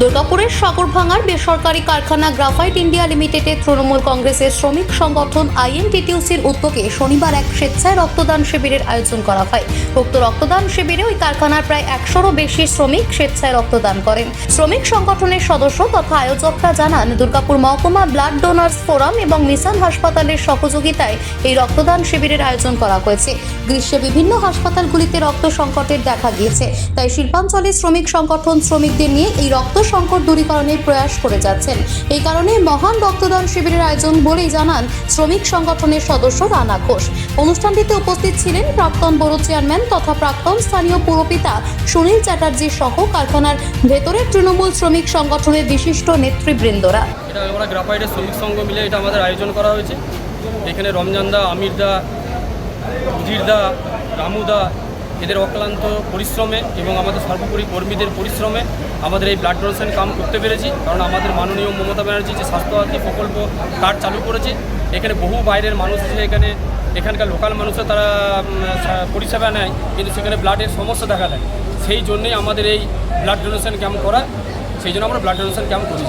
দুর্গাপুরের সাগরভাঙার বেসরকারি কারখানা গ্রাফাইট ইন্ডিয়া লিমিটেডের তৃণমূল কংগ্রেসের শ্রমিক সংগঠন আইএনটিটিউসির উদ্যোগে শনিবার এক স্বেচ্ছায় রক্তদান শিবিরের আয়োজন করা হয়। উক্ত রক্তদান শিবিরে ওই কারখানার প্রায় 100-রও বেশি শ্রমিক স্বেচ্ছায় রক্তদান করেন। শ্রমিক সংগঠনের সদস্য তথা আয়োজকরা জানান, দুর্গাপুর মহকুমা ব্লাড ডোনার্স ফোরাম এবং মিশন হাসপাতালের সহযোগিতায় এই রক্তদান শিবিরের আয়োজন করা হয়েছে। গ্রীষ্মে বিভিন্ন হাসপাতালগুলিতে রক্ত সংকটের দেখা গিয়েছে, তাই শিল্পাঞ্চলের শ্রমিক সংগঠন শ্রমিকদের নিয়ে এই রক্ত সংকট দূরীকরণের প্রয়াস করে যাচ্ছেন। এই কারণে মহান রক্তদান শিবিরের আয়োজন বলেই জানান শ্রমিক সংগঠনের সদস্য রানা ঘোষ। অনুষ্ঠানটিতে উপস্থিত ছিলেন প্রাক্তন বড় চেয়ারম্যান তথা প্রাক্তন স্থানীয় পুরপিতা সুনীল চ্যাটার্জি সহ কারখানার ভেতরের তৃণমূল শ্রমিক সংগঠনের বিশিষ্ট নেতৃবৃন্দরা। এটা আমরা গ্রাফাইটের শ্রমিক সংঘ মিলে এটা আমাদের আয়োজন করা হয়েছে। এখানে রমজানদা, আমিরদা, উজিরদা, রামুদা এদের অক্লান্ত পরিশ্রমে এবং আমাদের সর্বোপরি কর্মীদের পরিশ্রমে আমাদের এই ব্লাড ডোনেশন কাম করতে পেরেছি। কারণ আমাদের মাননীয় মমতা ব্যানার্জি যে স্বাস্থ্যসাথী প্রকল্প কার্ড চালু করেছে, এখানে বহু বাইরের মানুষ এসে এখানকার লোকাল মানুষরা তারা পরিষেবা নেয়, কিন্তু সেখানে ব্লাডের সমস্যা দেখা দেয়। সেই জন্যই আমাদের এই ব্লাড ডোনেশন ক্যাম্প করা, সেই জন্য আমরা ব্লাড ডোনেশন ক্যাম্প করি।